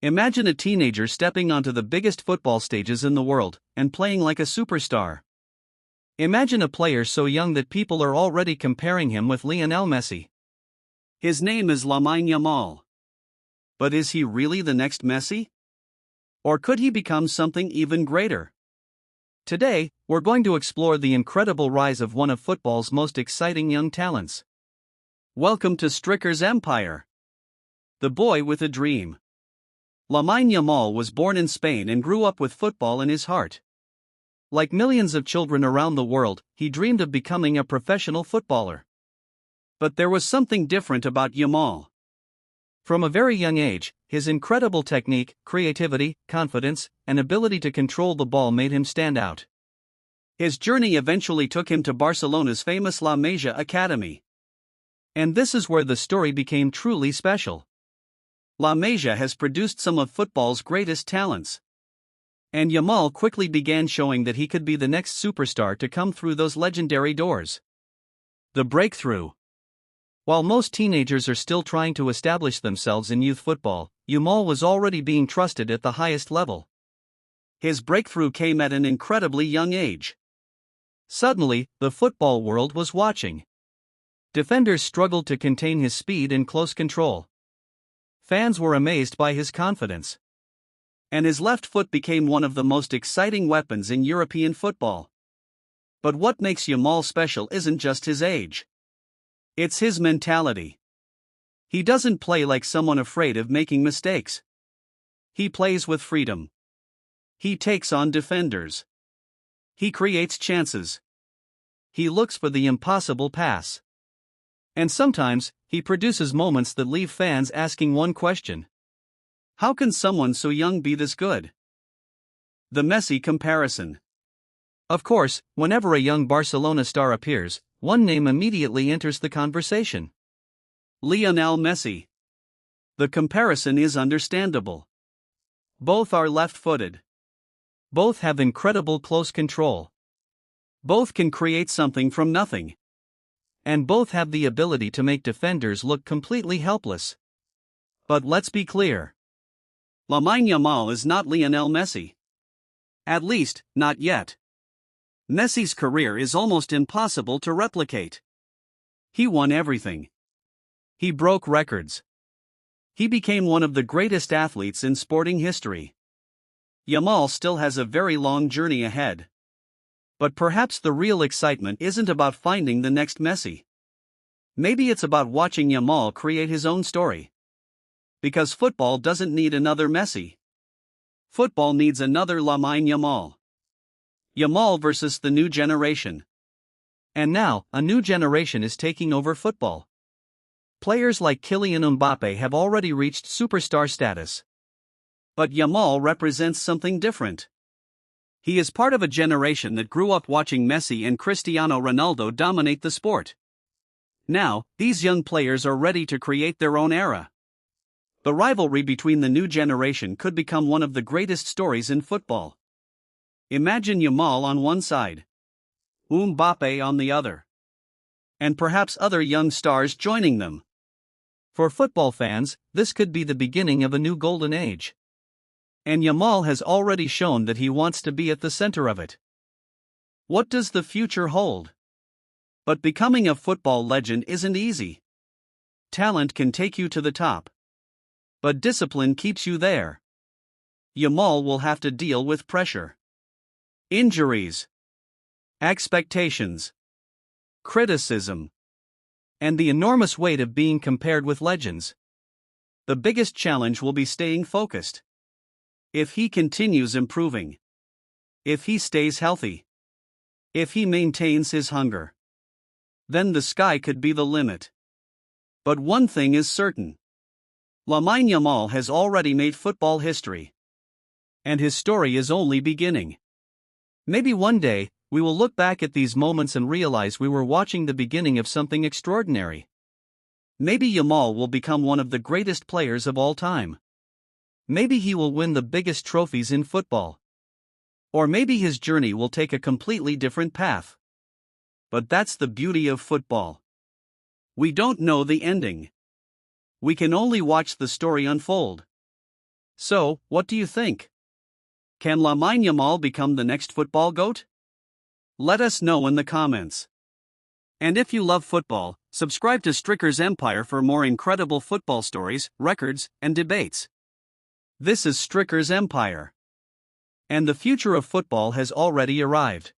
Imagine a teenager stepping onto the biggest football stages in the world and playing like a superstar. Imagine a player so young that people are already comparing him with Lionel Messi. His name is Lamine Yamal. But is he really the next Messi? Or could he become something even greater? Today, we're going to explore the incredible rise of one of football's most exciting young talents. Welcome to Strickers' Empire. The boy with a dream. Lamine Yamal was born in Spain and grew up with football in his heart. Like millions of children around the world, he dreamed of becoming a professional footballer. But there was something different about Yamal. From a very young age, his incredible technique, creativity, confidence, and ability to control the ball made him stand out. His journey eventually took him to Barcelona's famous La Masia Academy. And this is where the story became truly special. La Masia has produced some of football's greatest talents. And Yamal quickly began showing that he could be the next superstar to come through those legendary doors. The breakthrough. While most teenagers are still trying to establish themselves in youth football, Yamal was already being trusted at the highest level. His breakthrough came at an incredibly young age. Suddenly, the football world was watching. Defenders struggled to contain his speed and close control. Fans were amazed by his confidence. And his left foot became one of the most exciting weapons in European football. But what makes Yamal special isn't just his age. It's his mentality. He doesn't play like someone afraid of making mistakes. He plays with freedom. He takes on defenders. He creates chances. He looks for the impossible pass. And sometimes, he produces moments that leave fans asking one question. How can someone so young be this good? The Messi comparison. Of course, whenever a young Barcelona star appears, one name immediately enters the conversation. Lionel Messi. The comparison is understandable. Both are left-footed. Both have incredible close control. Both can create something from nothing. And both have the ability to make defenders look completely helpless. But let's be clear. Lamine Yamal is not Lionel Messi. At least, not yet. Messi's career is almost impossible to replicate. He won everything. He broke records. He became one of the greatest athletes in sporting history. Yamal still has a very long journey ahead. But perhaps the real excitement isn't about finding the next Messi. Maybe it's about watching Yamal create his own story. Because football doesn't need another Messi. Football needs another Lamine Yamal. Yamal versus the new generation. And now, a new generation is taking over football. Players like Kylian Mbappe have already reached superstar status. But Yamal represents something different. He is part of a generation that grew up watching Messi and Cristiano Ronaldo dominate the sport. Now, these young players are ready to create their own era. The rivalry between the new generation could become one of the greatest stories in football. Imagine Yamal on one side, Mbappe on the other, and perhaps other young stars joining them. For football fans, this could be the beginning of a new golden age. And Yamal has already shown that he wants to be at the center of it. What does the future hold? But becoming a football legend isn't easy. Talent can take you to the top. But discipline keeps you there. Yamal will have to deal with pressure. Injuries. Expectations. Criticism. And the enormous weight of being compared with legends. The biggest challenge will be staying focused. If he continues improving. If he stays healthy. If he maintains his hunger. Then the sky could be the limit. But one thing is certain. Lamine Yamal has already made football history. And his story is only beginning. Maybe one day, we will look back at these moments and realize we were watching the beginning of something extraordinary. Maybe Yamal will become one of the greatest players of all time. Maybe he will win the biggest trophies in football. Or maybe his journey will take a completely different path. But that's the beauty of football. We don't know the ending. We can only watch the story unfold. So, what do you think? Can Lamine Yamal become the next football GOAT? Let us know in the comments. And if you love football, subscribe to Strickers Empire for more incredible football stories, records, and debates. This is Strickers Empire. And the future of football has already arrived.